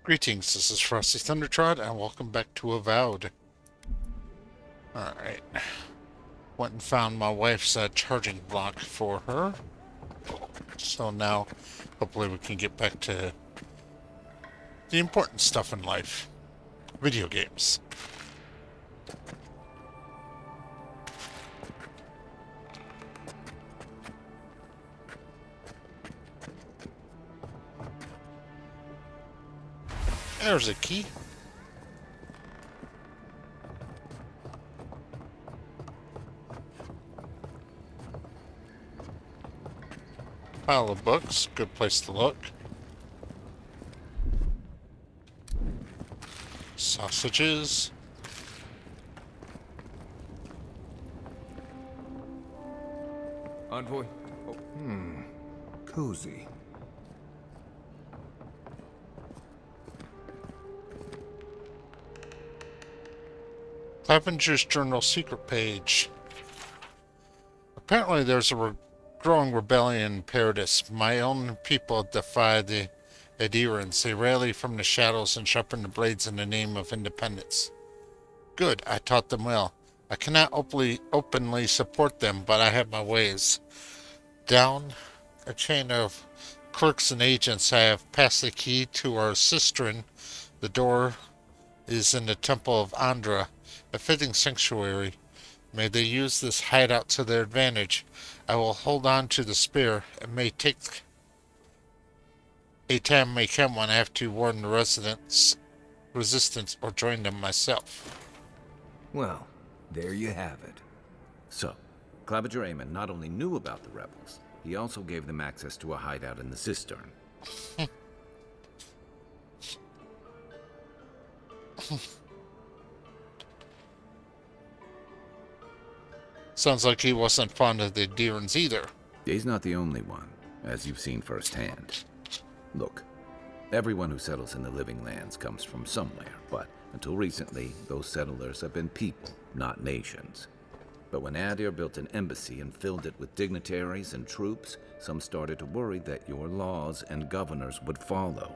Greetings, this is Frosty Thundertrod, and welcome back to Avowed. Alright, went and found my wife's charging block for her. So now, hopefully we can get back to the important stuff in life. Video games. There's a key. Pile of books, good place to look. Sausages. Envoy? Oh. Cozy. Clavenger's Journal secret page. Apparently there's a growing rebellion in Paradis. My own people defy the adherents. They rally from the shadows and sharpen the blades in the name of independence. Good, I taught them well. I cannot openly support them, but I have my ways. Down a chain of clerks and agents, I have passed the key to our cistern. The door is in the Temple of Andra, a fitting sanctuary. May they use this hideout to their advantage. I will hold on to the spear. It may take a time may come when I have to warn the resistance or join them myself. Well, there you have it. So, Claviger Amon not only knew about the rebels, he also gave them access to a hideout in the cistern. Sounds like he wasn't fond of the Deerans either. He's not the only one, as you've seen firsthand. Look, everyone who settles in the Living Lands comes from somewhere, but until recently, those settlers have been people, not nations. But when Adir built an embassy and filled it with dignitaries and troops, some started to worry that your laws and governors would follow.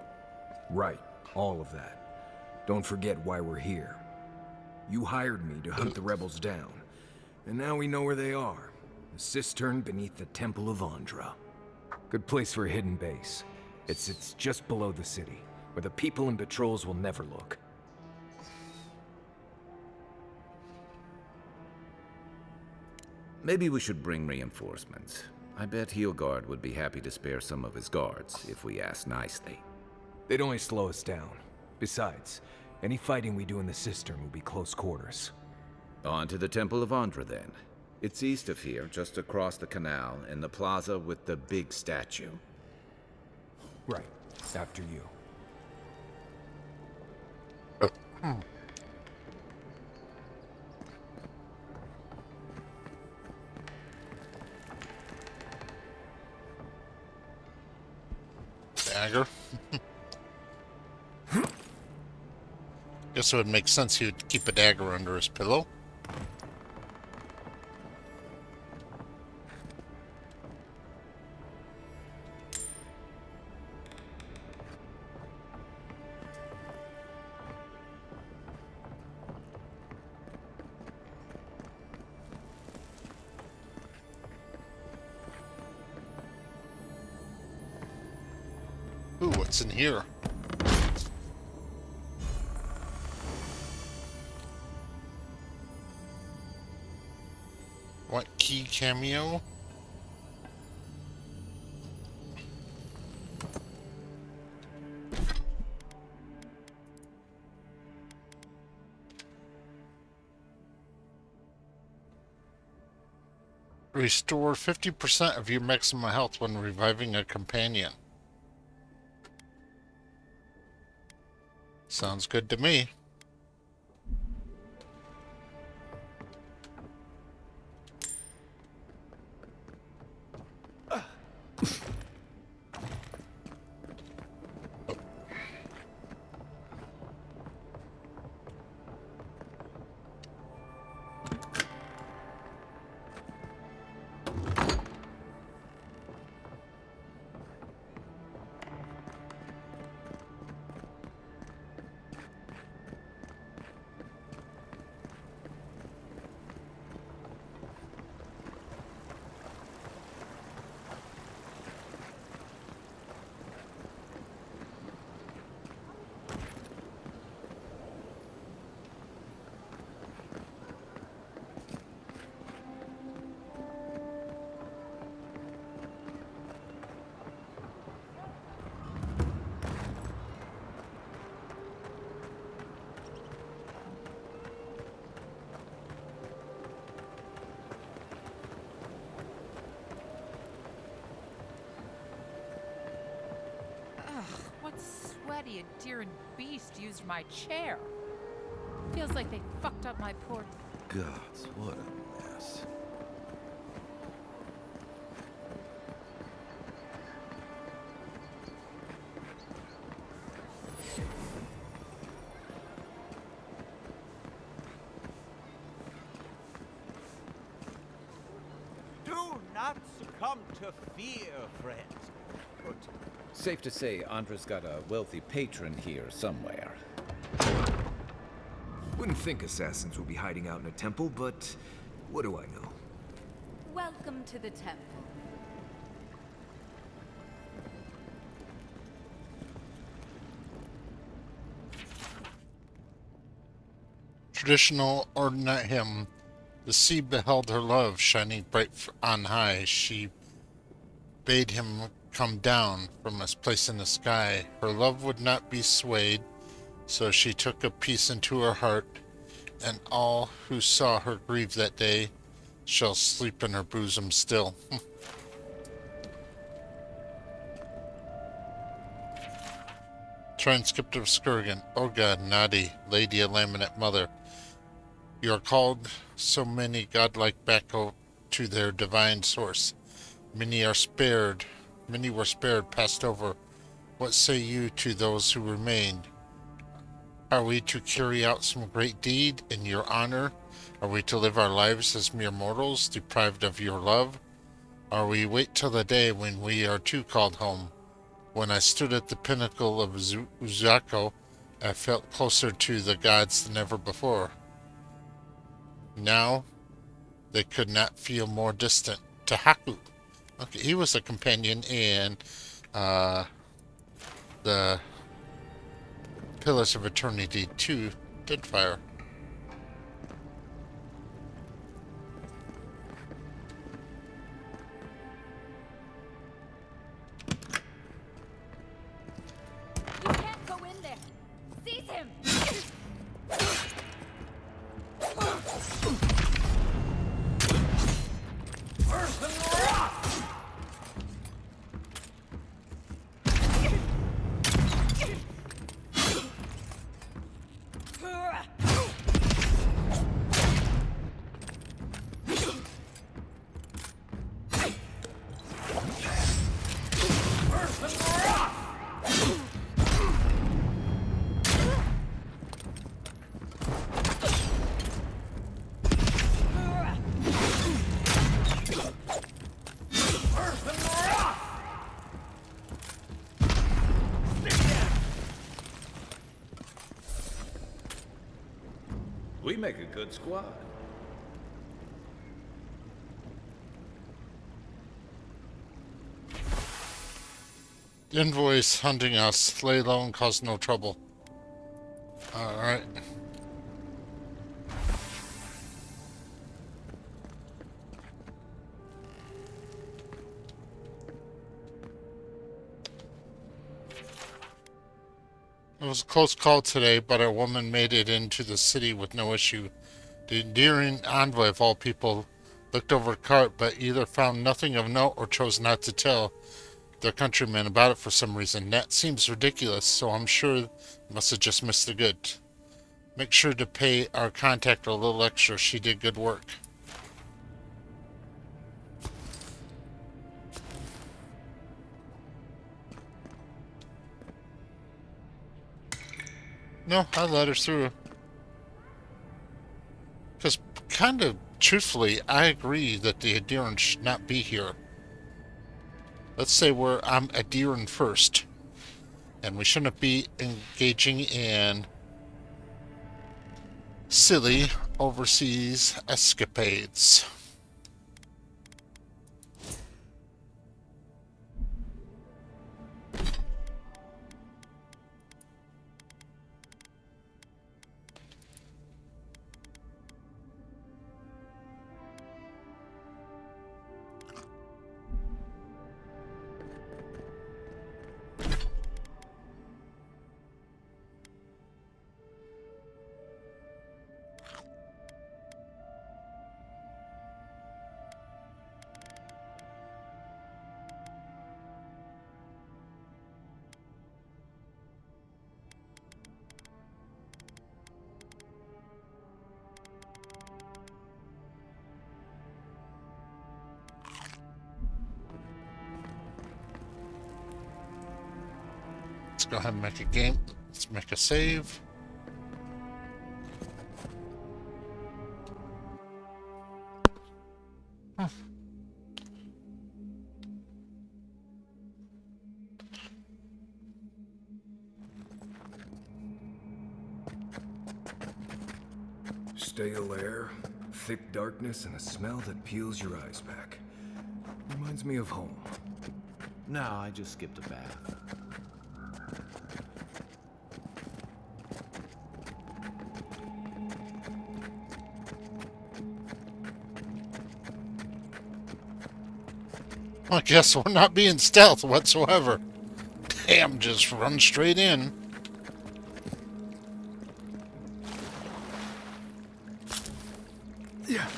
Right, all of that. Don't forget why we're here. You hired me to hunt the rebels down, and now we know where they are. The cistern beneath the Temple of Andra. Good place for a hidden base. It sits just below the city, where the people and patrols will never look. Maybe we should bring reinforcements. I bet Heelguard would be happy to spare some of his guards, if we ask nicely. They'd only slow us down. Besides, any fighting we do in the cistern will be close quarters. On to the Temple of Andra, then. It's east of here, just across the canal, in the plaza with the big statue. Right, after you. Dagger. Guess it would make sense he would keep a dagger under his pillow. Ooh, what's in here? What key cameo? Restore 50% of your maximum health when reviving a companion. Sounds good to me. That sweaty Adira beast used my chair. Feels like they fucked up my poor... Gods, what a mess. Do not succumb to fear, friends. But Safe to say, Andra's got a wealthy patron here somewhere. Wouldn't think assassins would be hiding out in a temple, but what do I know? Welcome to the temple. Traditional ordinate hymn. The sea beheld her love shining bright on high. She bade him come down from his place in the sky. Her love would not be swayed, so she took a peace into her heart, and all who saw her grieve that day shall sleep in her bosom still. Transcript of Skurgan. Olga, Nadi, Lady Laminate Mother. You are called so many godlike back to their divine source. Many were spared, passed over. What say you to those who remained? Are we to carry out some great deed in your honor? Are we to live our lives as mere mortals, deprived of your love? Are we wait till the day when we are too called home? When I stood at the pinnacle of Uzako, I felt closer to the gods than ever before. Now, they could not feel more distant. Tahaku. Okay, he was a companion in the Pillars of Eternity 2 Deadfire. You can't go in there. Seize him! We make a good squad. Envoys hunting us. Lay low and cause no trouble. Alright. It was a close call today, but a woman made it into the city with no issue. The endearing envoy of all people looked over the cart, but either found nothing of note or chose not to tell their countrymen about it for some reason. That seems ridiculous, so I'm sure they must have just missed the good. Make sure to pay our contact a little extra. She did good work. No, I let her through. Because, kind of truthfully, I agree that the Adiran should not be here. Let's say I'm Adiran first. And we shouldn't be engaging in silly overseas escapades. Let's go ahead and make a game. Let's make a save. Stale air, thick darkness, and a smell that peels your eyes back. Reminds me of home. No, I just skipped a bath. I guess we're not being stealth whatsoever. Damn, just run straight in. Yeah.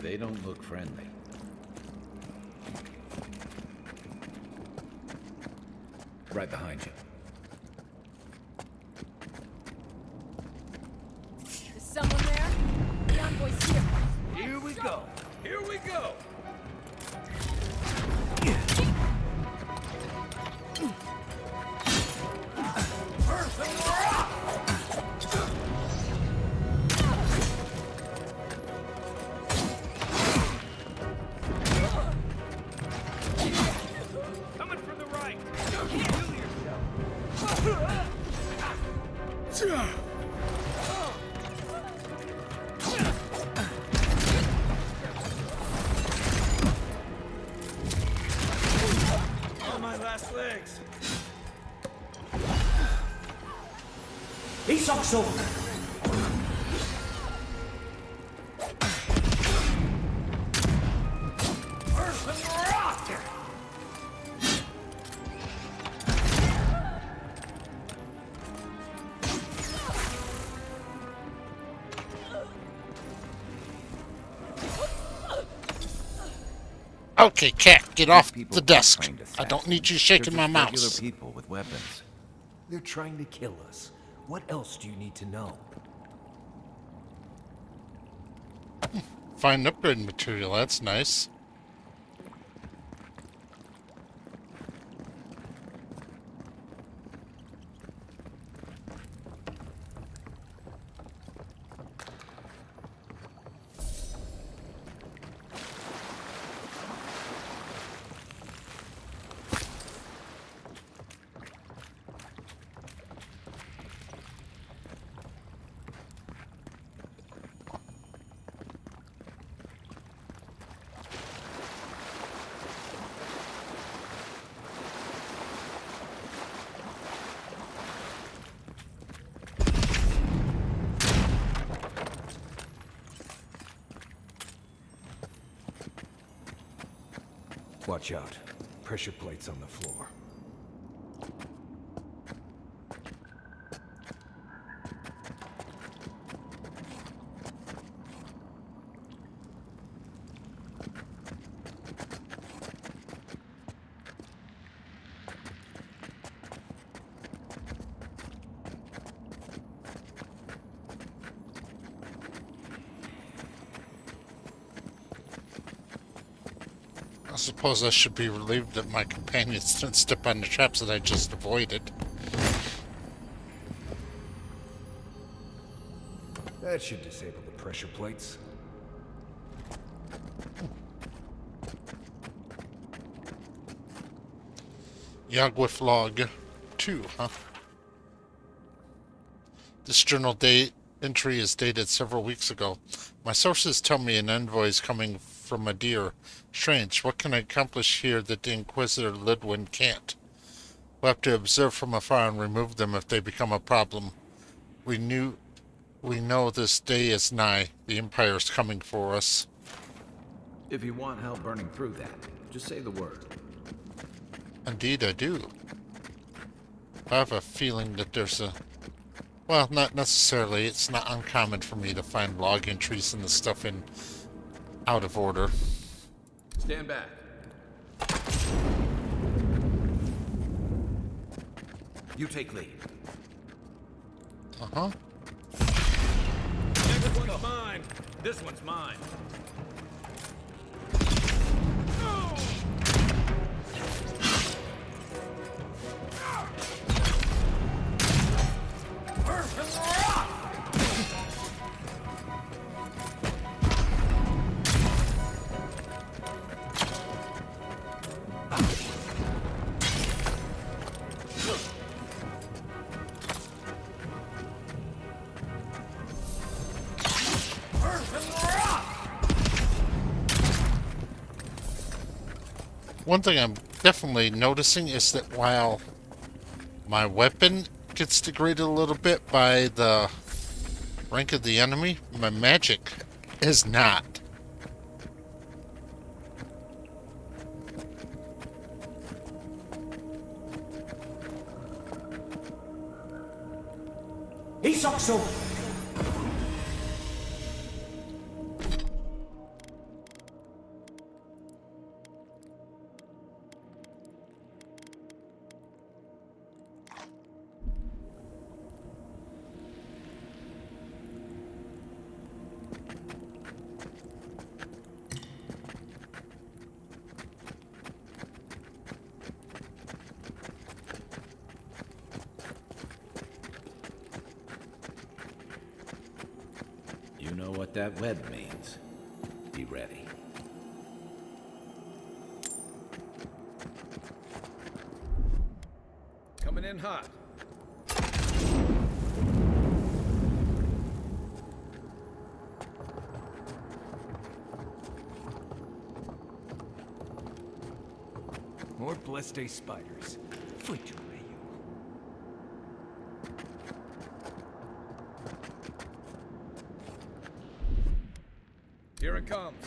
They don't look friendly. Right behind you. Is someone there? The envoy's here. Here we go. Here we go. Coming from the right. On my last legs. Okay, cat, get off People the desk. aren't trained I don't need you assassins. shaking They're my just regular mouse. people with weapons. They're trying to kill us. What else do you need to know? Find upgrade material, that's nice. Watch out. Pressure plates on the floor. I suppose I should be relieved that my companions didn't step on the traps that I just avoided. That should disable the pressure plates. Yagwith log 2, huh? This journal date entry is dated several weeks ago. My sources tell me an envoy is coming from a deer. Strange, what can I accomplish here that the Inquisitor Lidwin can't? We'll have to observe from afar and remove them if they become a problem. We know this day is nigh. The Empire is coming for us. If you want help burning through that, just say the word. Indeed I do. I have a feeling that there's a... Well, not necessarily. It's not uncommon for me to find log entries and the stuff in out of order. Stand back. You take lead. Uh-huh. Next one's mine. This one's mine. One thing I'm definitely noticing is that while my weapon gets degraded a little bit by the rank of the enemy, my magic is not. Isokso! You know what that web means. Be ready. Coming in hot. More Bleste spiders. Fleet you. Here it comes.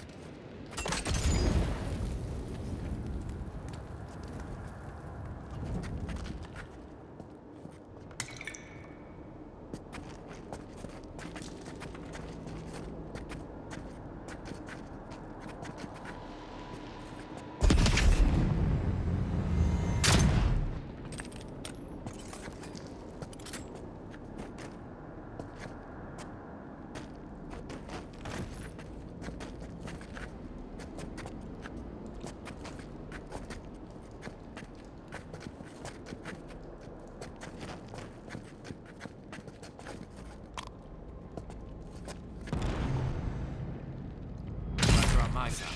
My side.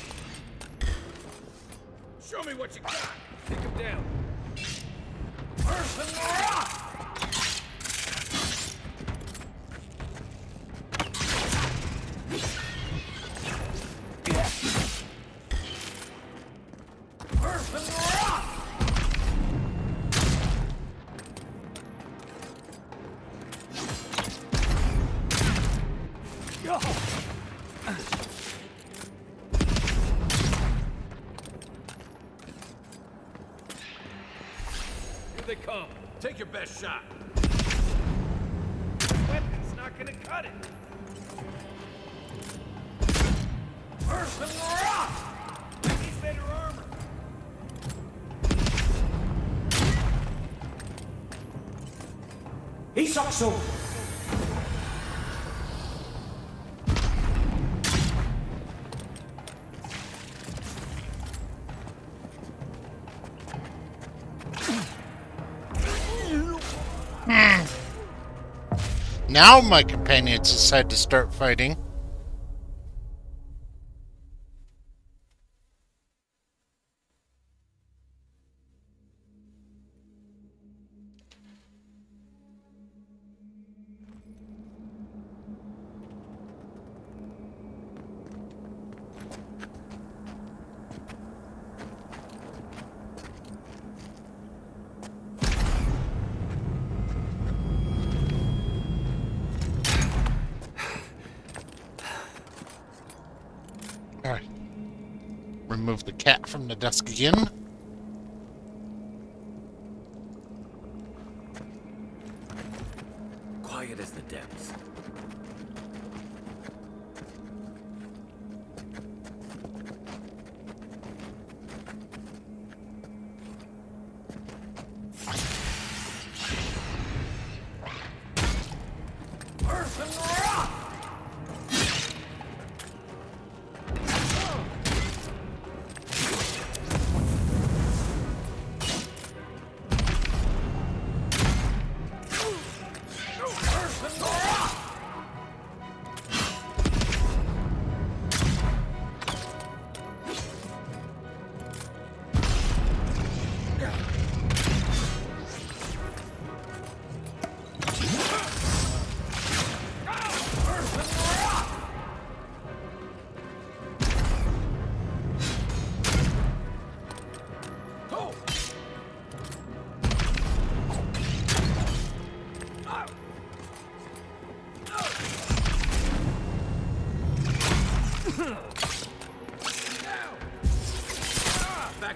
Show me what you got. Take him down. Here they come. Take your best shot. Weapon's not gonna cut it. He's better armor. Isokso! Now my companions decide to start fighting. Alright. Remove the cat from the desk again. Quiet as the depths.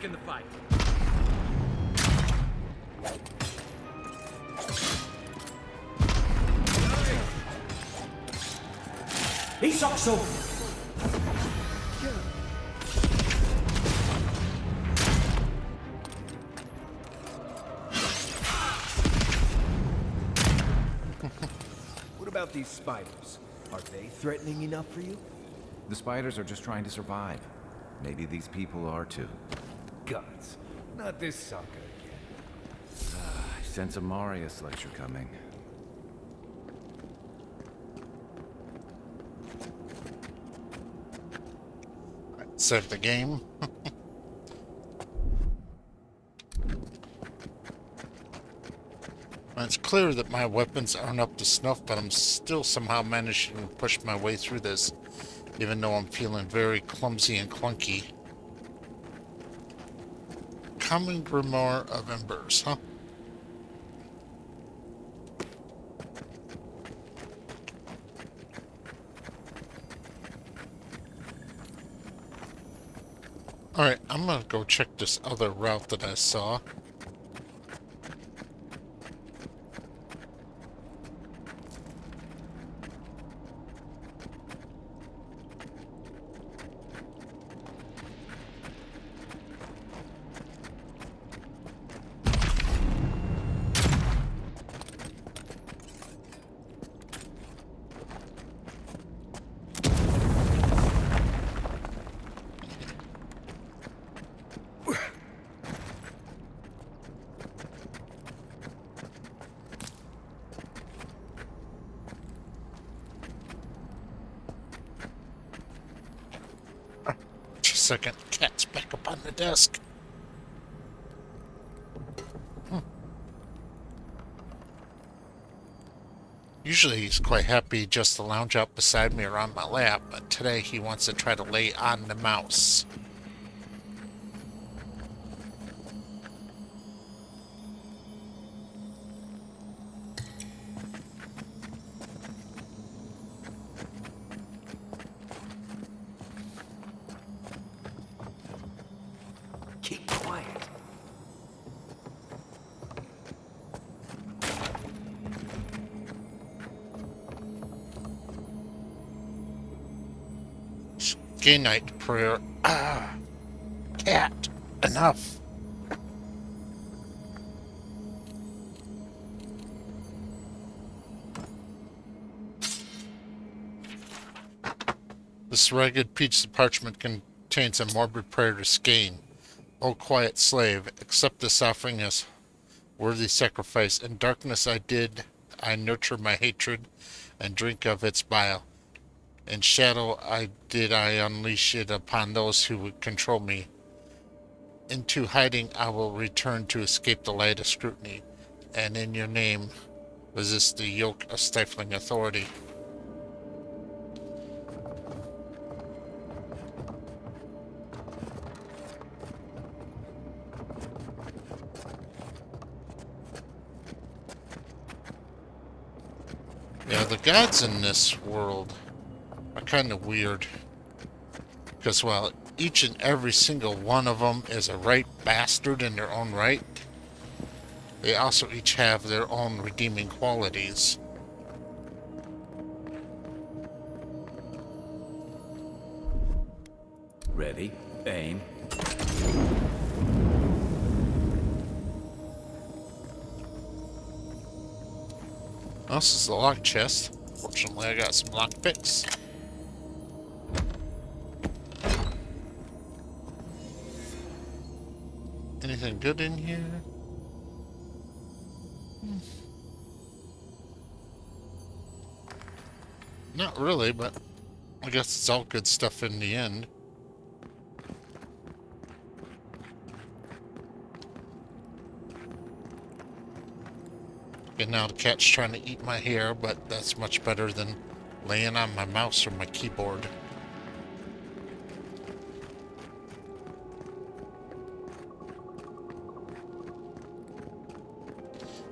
back in the fight. Isokso! What about these spiders? Are they threatening enough for you? The spiders are just trying to survive. Maybe these people are too. Guts. Not this sucker again. I sense a Marius lecture coming. Save the game. It's clear that my weapons aren't up to snuff, but I'm still somehow managing to push my way through this, even though I'm feeling very clumsy and clunky. Common Grimoire of Embers, huh? Alright, I'm gonna go check this other route that I saw. Just a second, cat's back up on the desk. Usually he's quite happy just to lounge up beside me or on my lap, but today he wants to try to lay on the mouse. Keep quiet. Gay night prayer. Ah, cat, enough. This ragged piece of parchment contains a morbid prayer to Skane. O quiet slave, accept this offering as worthy sacrifice. In darkness I nurture my hatred and drink of its bile. In shadow I unleash it upon those who would control me. Into hiding I will return to escape the light of scrutiny, and in your name resist the yoke of stifling authority. Yeah, the gods in this world are kind of weird. Because while each and every single one of them is a right bastard in their own right, they also each have their own redeeming qualities. Ready? Aim. Well, this is the lock chest. Fortunately, I got some lock picks. Anything good in here? Not really, but I guess it's all good stuff in the end. And now the cat's trying to eat my hair, but that's much better than laying on my mouse or my keyboard.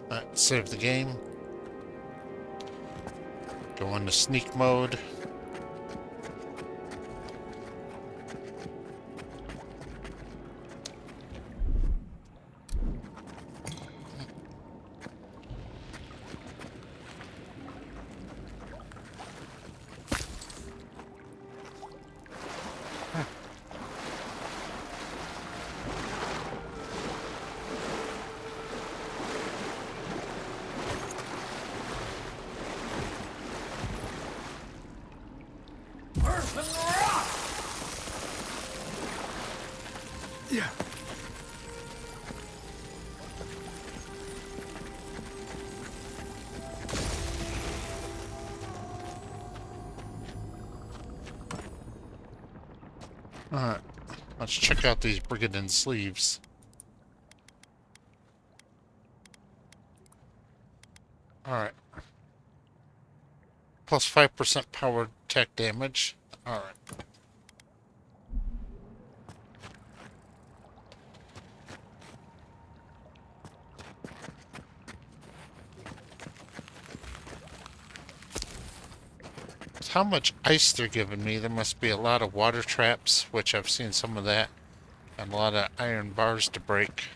Alright, save the game. Go into sneak mode. Alright, let's check out these Brigadon sleeves. Alright. Plus 5% power attack damage. Alright. How much ice they're giving me. There must be a lot of water traps, which I've seen some of that, and a lot of iron bars to break.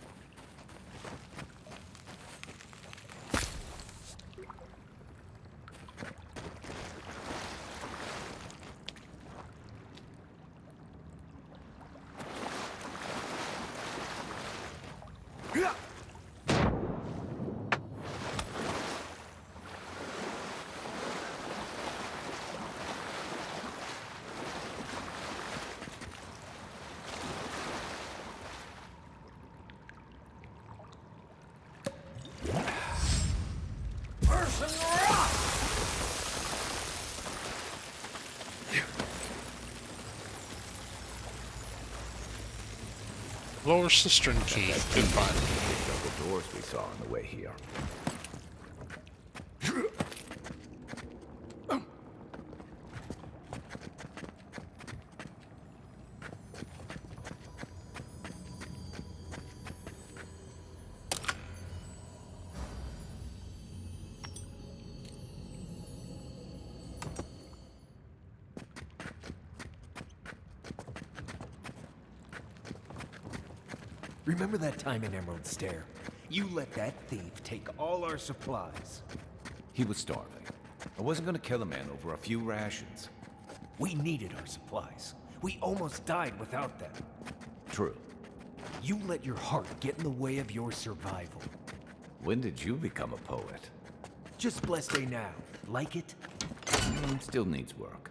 Lower cistern key. Good find. Double doors we saw on the way here. Remember that time in Emerald Stair? You let that thief take all our supplies. He was starving. I wasn't gonna kill a man over a few rations. We needed our supplies. We almost died without them. True. You let your heart get in the way of your survival. When did you become a poet? Just blessed day now. Like it? Still needs work.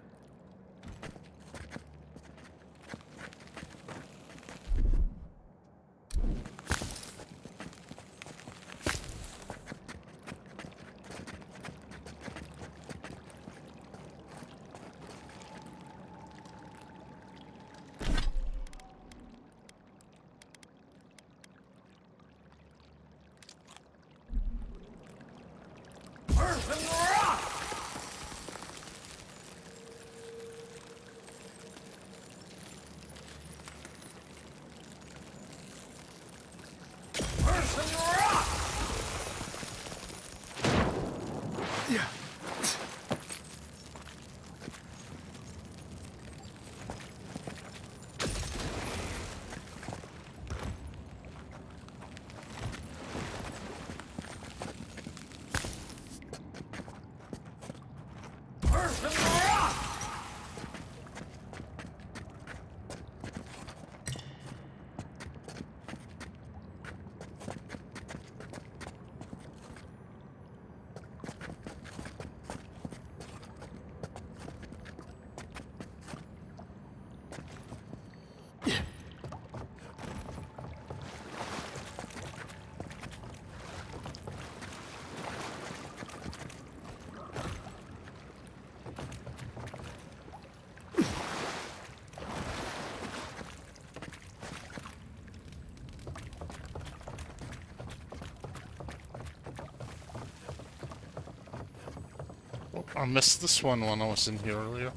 I missed this one when I was in here earlier.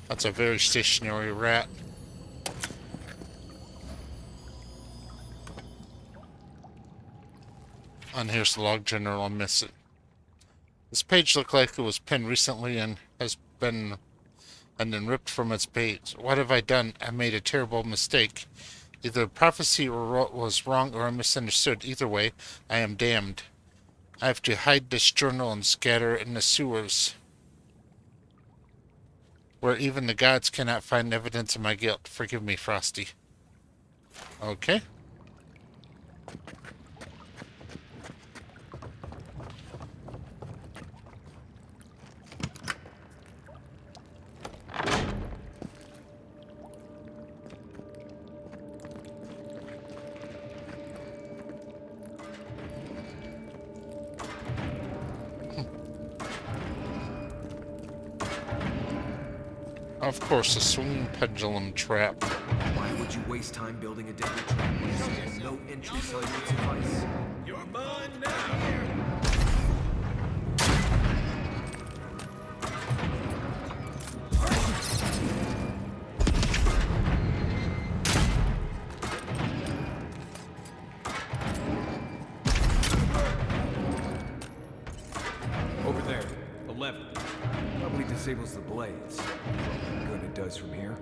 That's a very stationary rat. And here's the log general. I miss it. This page looked like it was penned recently and has been then ripped from its page. What have I done? I made a terrible mistake. Either the prophecy was wrong or I misunderstood. Either way, I am damned. I have to hide this journal and scatter it in the sewers, where even the gods cannot find evidence of my guilt. Forgive me, Frosty. Okay. Of course, a swinging pendulum trap. Why would you waste time building a deadly trap when you see no entry so you would suffice? You're mine now. Over there, the lever. Probably disables the blades. What good it does from here.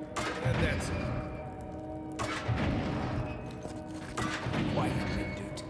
And that's it. Quiet, dude.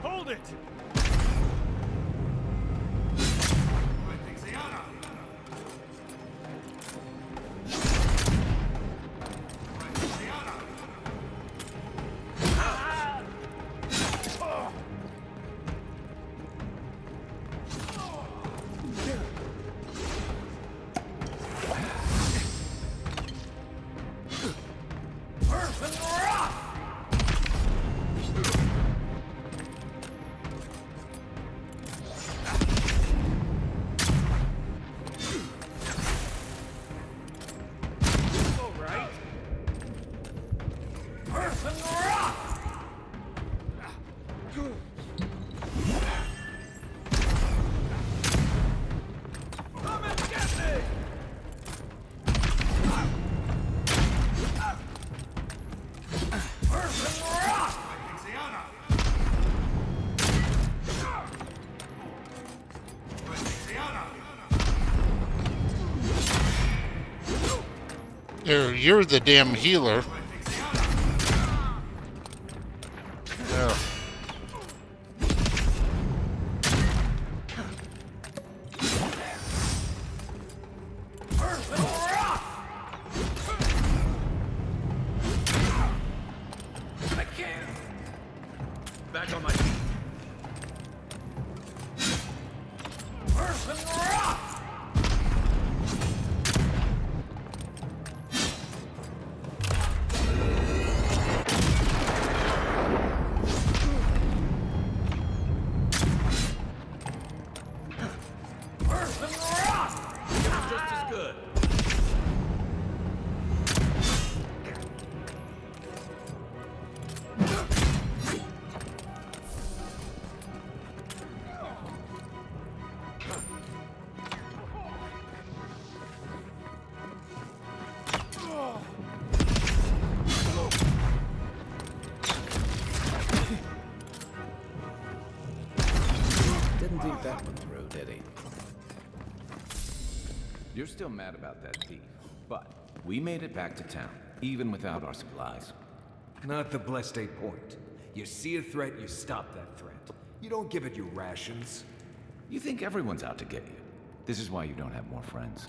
Hold it! You're the damn healer. Yeah. I can't. Back on my feet. Just as good. Didn't think that one through, did he? You're still mad about that thief, but we made it back to town, even without our supplies. Not the blessed 8 point. You see a threat, you stop that threat. You don't give it your rations. You think everyone's out to get you. This is why you don't have more friends.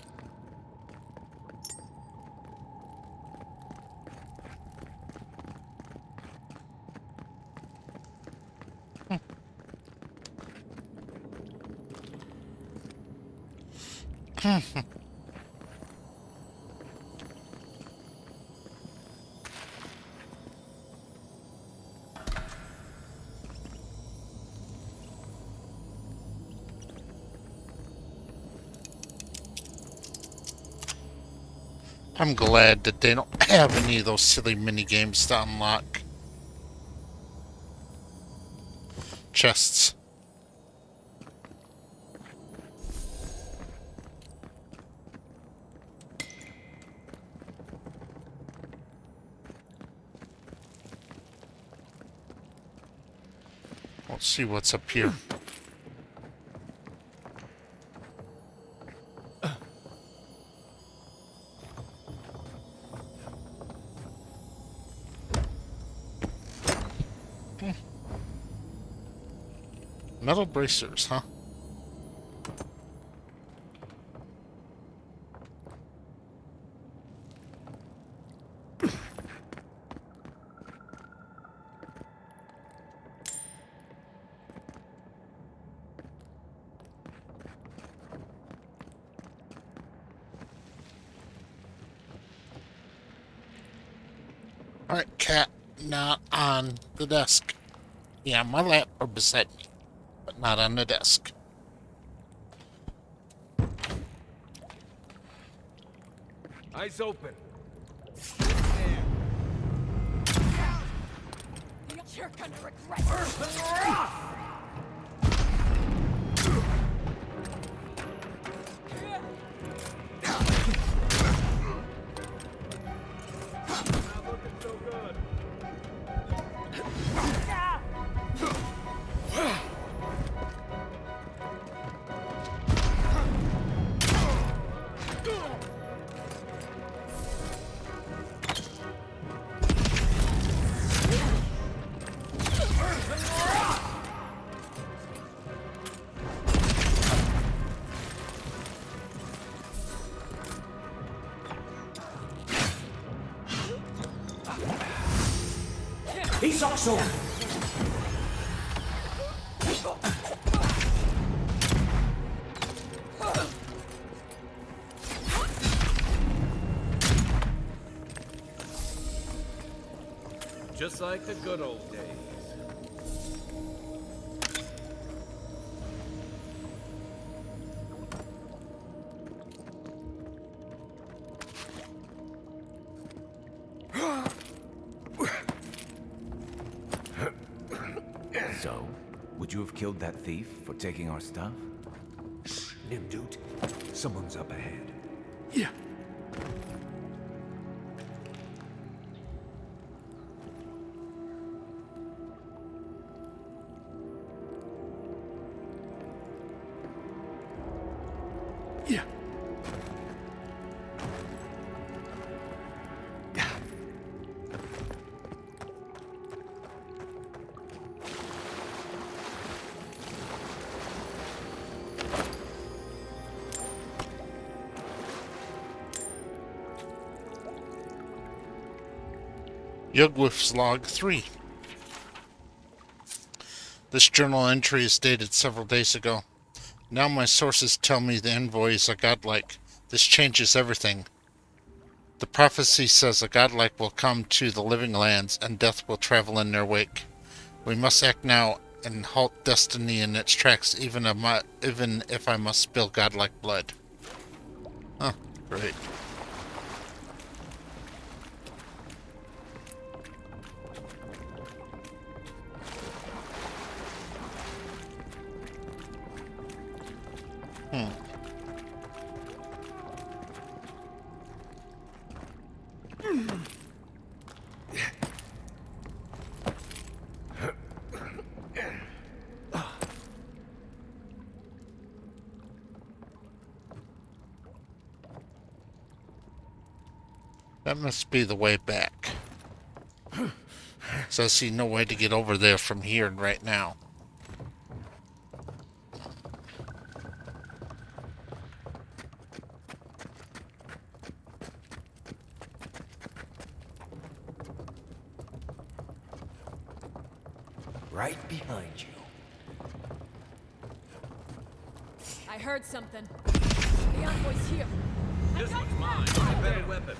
I'm glad that they don't have any of those silly mini games to unlock. Chests. Let's see what's up here. Metal bracers, huh? Alright, cat, not on the desk. Yeah, on my lap or beside me, but not on the desk. Eyes open. You're gonna regret it. Not looking so good. He's also. Just like the good old days. So, would you have killed that thief for taking our stuff? Nimdut, someone's up ahead. Yeah. Yeah. Yugwif's Log 3. This journal entry is dated several days ago. Now my sources tell me the envoys are godlike. This changes everything. The prophecy says a godlike will come to the living lands and death will travel in their wake. We must act now and halt destiny in its tracks, even if I must spill godlike blood. Huh, great. That must be the way back. So I see no way to get over there from here right now. Right behind you. I heard something. The envoy's here. This one's mine. A better weapon.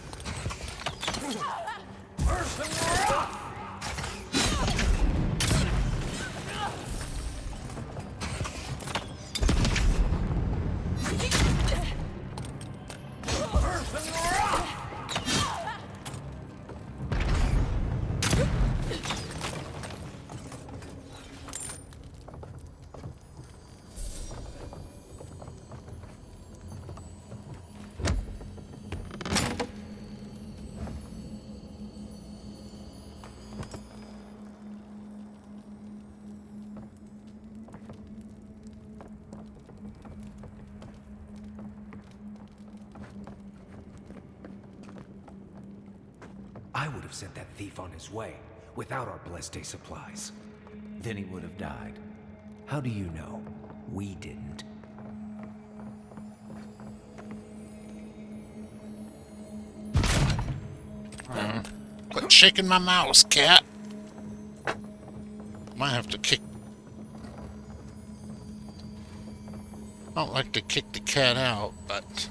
I would have sent that thief on his way, without our blessed day supplies. Then he would have died. How do you know? We didn't. Quit shaking my mouse, cat. Might have to kick. I don't like to kick the cat out, but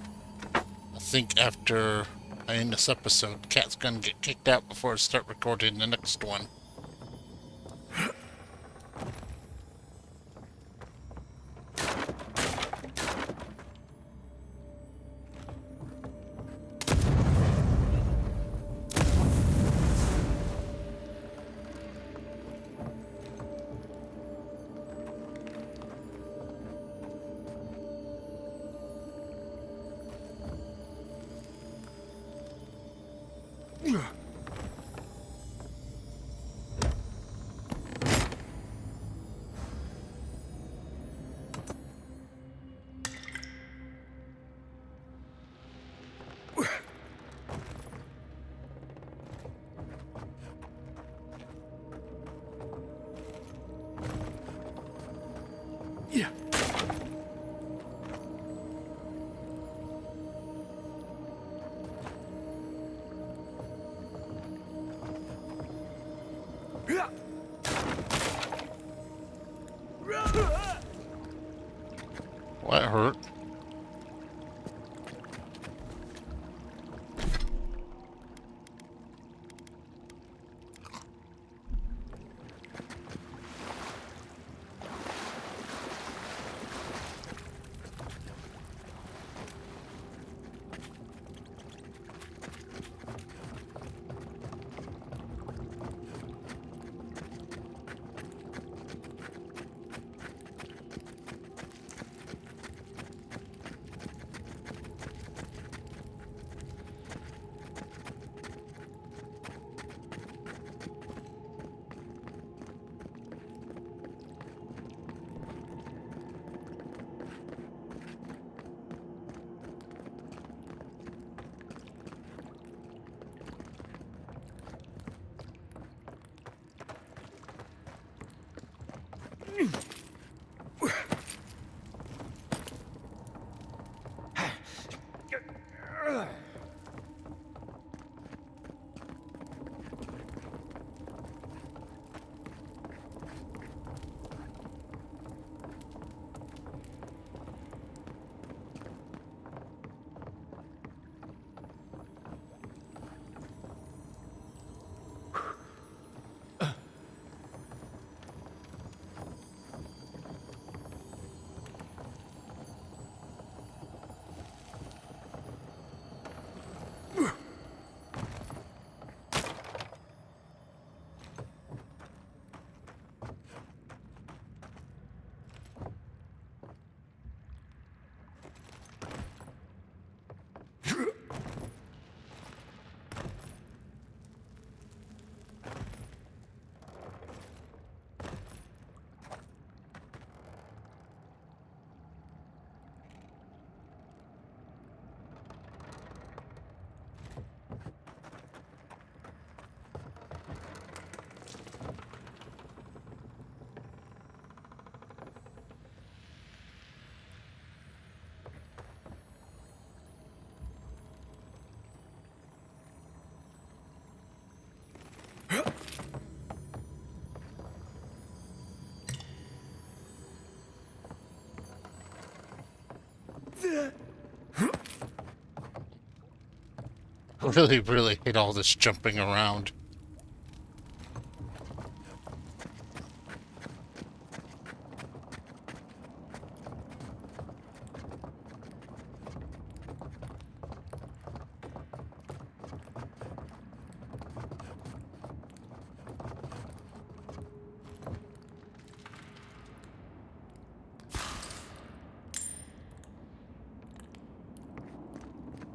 I think after I end this episode, the cat's gonna get kicked out before I start recording the next one. Well, that hurt. Really hate all this jumping around.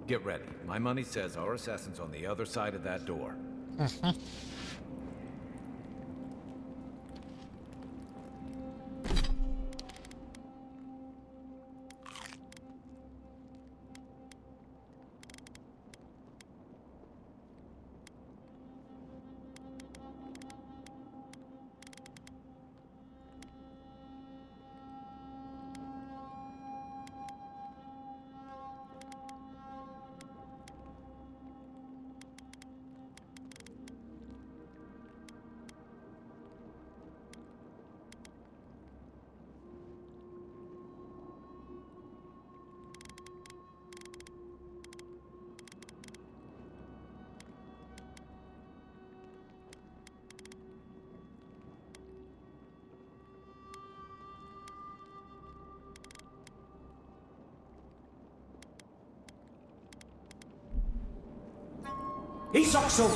Get ready. My money says our assassin's on the other side of that door. Ich sag so!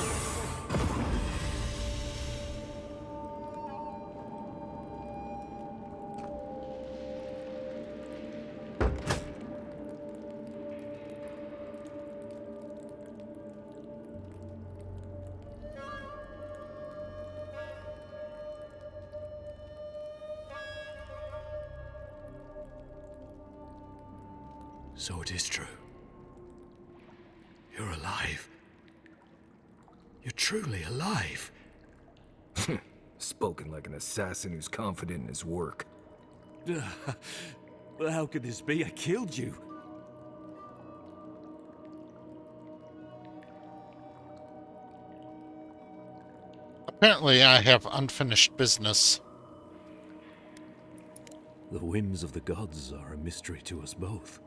So it is true. You're alive. You're truly alive. Spoken like an assassin who's confident in his work. Well, how could this be? I killed you. Apparently, I have unfinished business. The whims of the gods are a mystery to us both.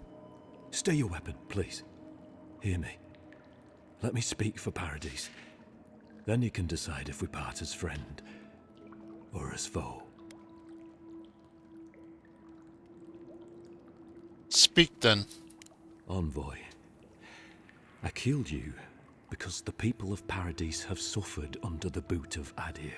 Stay your weapon, please. Hear me. Let me speak for Paradise. Then you can decide if we part as friend or as foe. Speak then. Envoy, I killed you because the people of Paradise have suffered under the boot of Adir.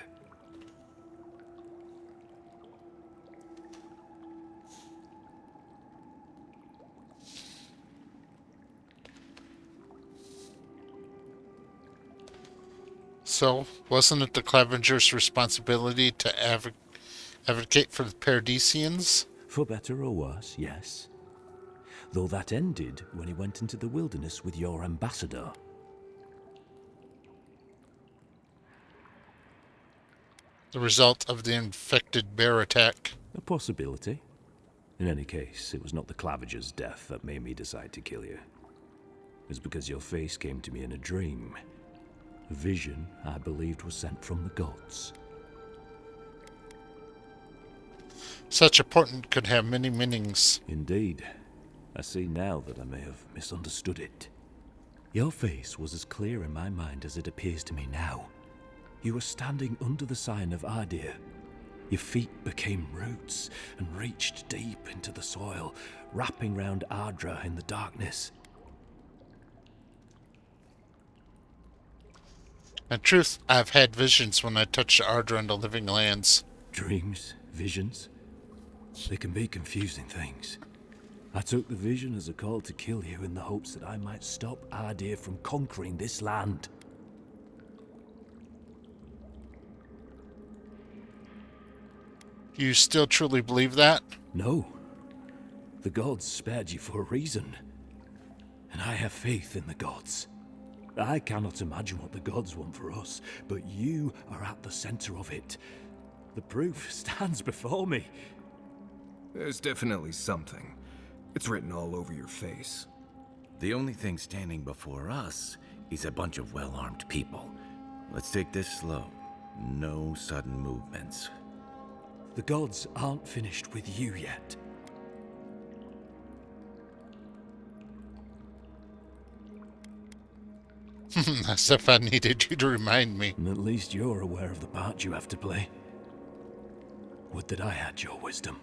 So, wasn't it the Clavengers' responsibility to advocate for the Paradisians? For better or worse, yes. Though that ended when he went into the wilderness with your ambassador. The result of the infected bear attack. A possibility. In any case, it was not the Clavager's death that made me decide to kill you. It was because your face came to me in a dream. A vision I believed was sent from the gods. Such a portent could have many meanings. Indeed. I see now that I may have misunderstood it. Your face was as clear in my mind as it appears to me now. You were standing under the sign of Adir. Your feet became roots and reached deep into the soil, wrapping round Ardra in the darkness. In truth, I've had visions when I touched Ardra and the living lands. Dreams, visions, they can be confusing things. I took the vision as a call to kill you in the hopes that I might stop Adir from conquering this land. You still truly believe that? No. The gods spared you for a reason. And I have faith in the gods. I cannot imagine what the gods want for us, but you are at the center of it. The proof stands before me. There's definitely something. It's written all over your face. The only thing standing before us is a bunch of well-armed people. Let's take this slow. No sudden movements. The gods aren't finished with you yet. As if I needed you to remind me. And at least you're aware of the part you have to play. Would that I had your wisdom.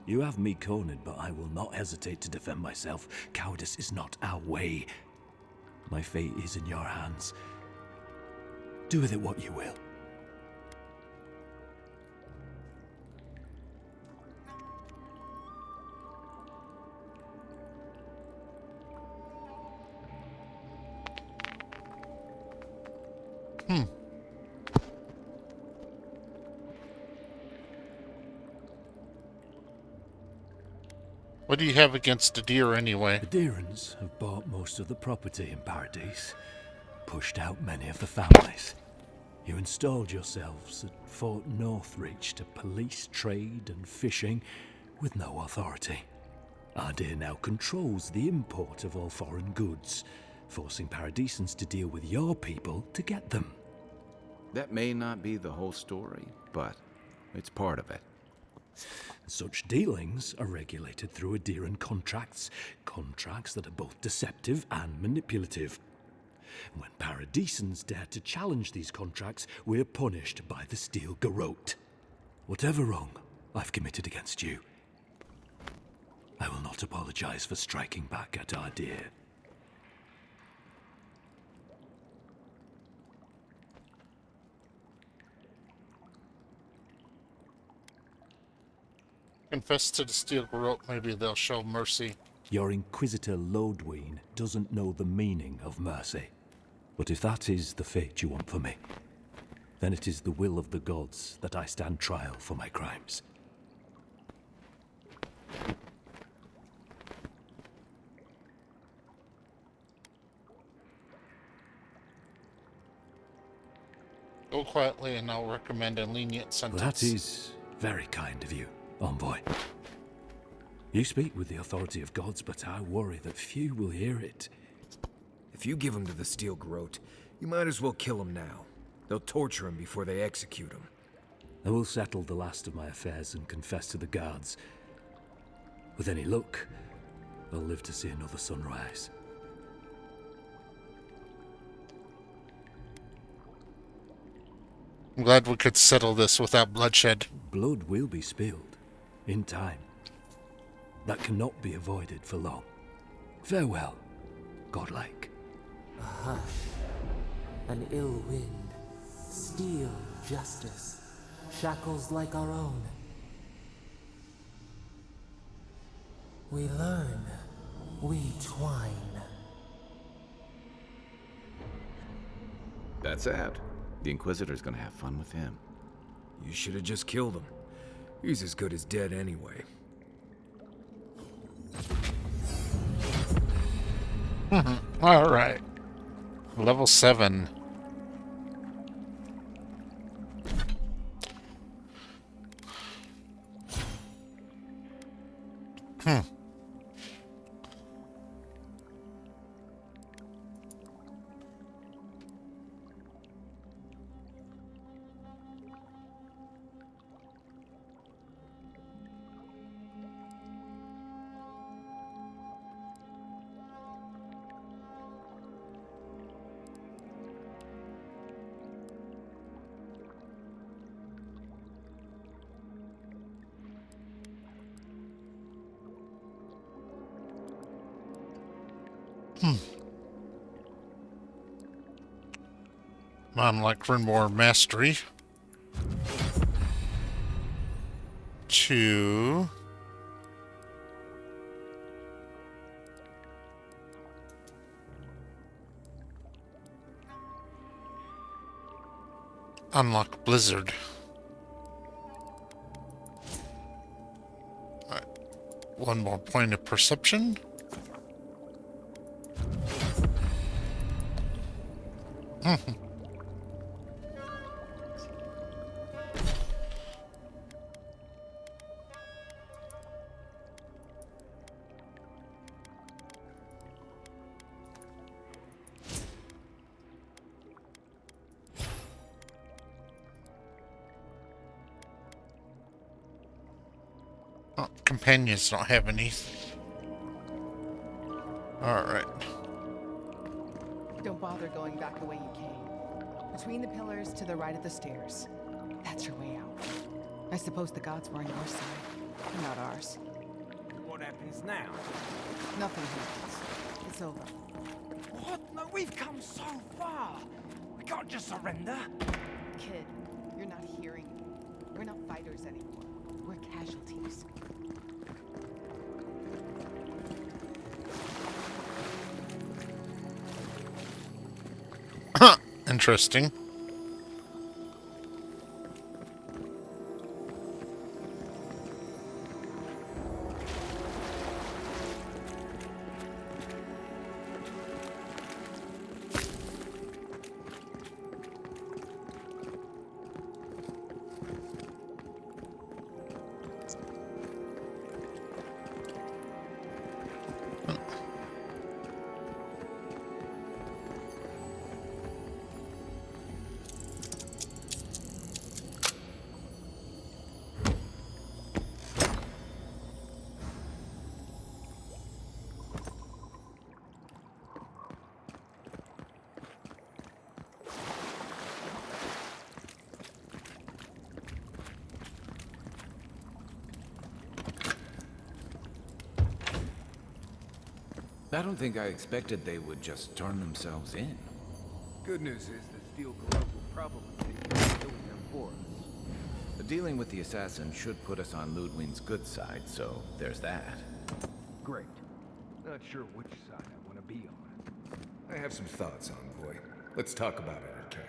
You have me cornered, but I will not hesitate to defend myself. Cowardice is not our way. My fate is in your hands. Do with it what you will. What do you have against the deer anyway? The Deerans have bought most of the property in Paradise, pushed out many of the families. You installed yourselves at Fort Northreach to police trade and fishing with no authority. Adir now controls the import of all foreign goods, forcing Paradisans to deal with your people to get them. That may not be the whole story, but it's part of it. Such dealings are regulated through Adiran contracts, contracts that are both deceptive and manipulative. When Paradisans dare to challenge these contracts, we're punished by the Steel Garrote. Whatever wrong I've committed against you, I will not apologize for striking back at Adir. Confess to the steel garrote, maybe they'll show mercy. Your Inquisitor Lodween doesn't know the meaning of mercy. But if that is the fate you want for me, then it is the will of the gods that I stand trial for my crimes. Go quietly and I'll recommend a lenient sentence. That is very kind of you, Envoy. You speak with the authority of gods, but I worry that few will hear it. If you give him to the Steel Garrote, you might as well kill him now. They'll torture him before they execute him. I will settle the last of my affairs and confess to the guards. With any luck, I'll live to see another sunrise. I'm glad we could settle this without bloodshed. Blood will be spilled, in time. That cannot be avoided for long. Farewell, godlike. A hush, an ill wind, steel justice, shackles like our own. We learn, we twine. That's sad. The Inquisitor's gonna have fun with him. You should have just killed him. He's as good as dead anyway. Alright. Level 7. Unlock Grinmore Mastery. 2. Unlock Blizzard. Alright. One more point of perception. Companions don't have any. Alright. Don't bother going back the way you came. Between the pillars to the right of the stairs. That's your way out. I suppose the gods were on your side, not ours. What happens now? Nothing happens. It's over. What? No, we've come so far. We can't just surrender. Kid, you're not hearing me. We're not fighters anymore. We're casualties. Interesting. I don't think I expected they would just turn themselves in. Good news is the Steel Garrote will probably take care of killing them for us. The Dealing with the assassin should put us on Ludwig's good side, so there's that. Great. Not sure which side I want to be on. I have some thoughts, Envoy. Let's talk about it at camp.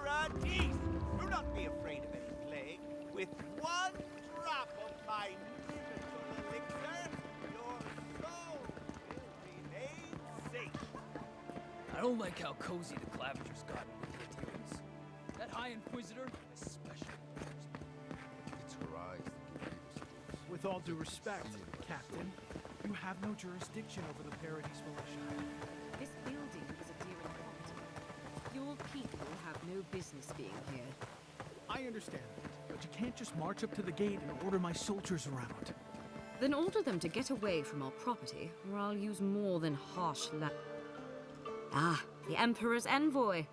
Paradise! Do not be afraid of any plague. With one drop of my miracle elixir, your soul will remain safe. I don't like how cozy the Clavigers got with the adherents. That High Inquisitor especially bothers me. It's her eyes that give you. With all due respect, Captain, you have no jurisdiction over the Paradise Militia. This building is a deer property. Your people have no business being here. I understand that, but you can't just march up to the gate and order my soldiers around. Then order them to get away from our property, or I'll use more than harsh Ah, the Emperor's envoy.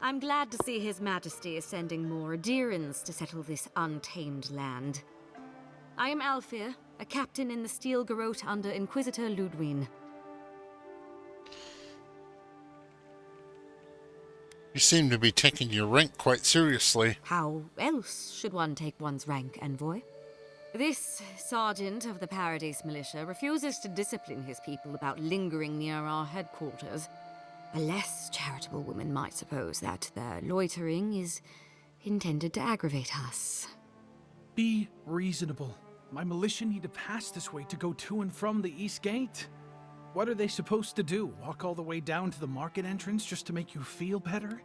I'm glad to see His Majesty is sending more adherents to settle this untamed land. I am Alfir, a captain in the Steel Garrote under Inquisitor Ludwig. You seem to be taking your rank quite seriously. How else should one take one's rank, envoy? This sergeant of the Paradise Militia refuses to discipline his people about lingering near our headquarters. A less charitable woman might suppose that their loitering is intended to aggravate us. Be reasonable. My militia need to pass this way to go to and from the East Gate. What are they supposed to do? Walk all the way down to the market entrance just to make you feel better?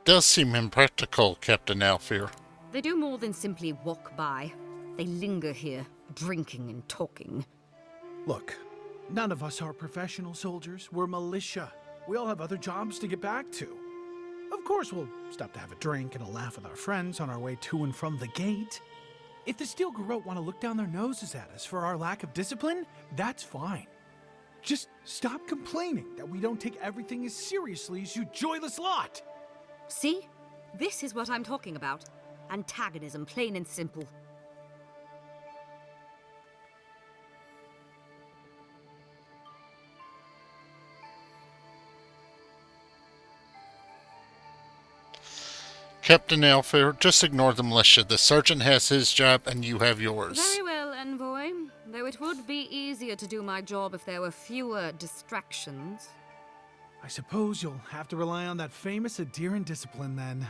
Does seem impractical, Captain Alfir. They do more than simply walk by. They linger here, drinking and talking. Look, none of us are professional soldiers. We're militia. We all have other jobs to get back to. Of course, we'll stop to have a drink and a laugh with our friends on our way to and from the gate. If the Steel Garrote want to look down their noses at us for our lack of discipline, that's fine. Just stop complaining that we don't take everything as seriously as you joyless lot! See? This is what I'm talking about. Antagonism, plain and simple. Captain Alfir, just ignore the militia. The sergeant has his job and you have yours. Very well, envoy. Though it would be easier to do my job if there were fewer distractions. I suppose you'll have to rely on that famous adherent discipline then.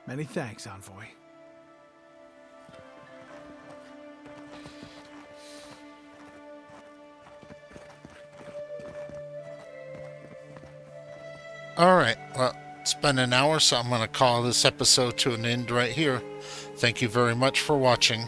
Many thanks, envoy. Alright, well, it's been an hour, so I'm going to call this episode to an end right here. Thank you very much for watching.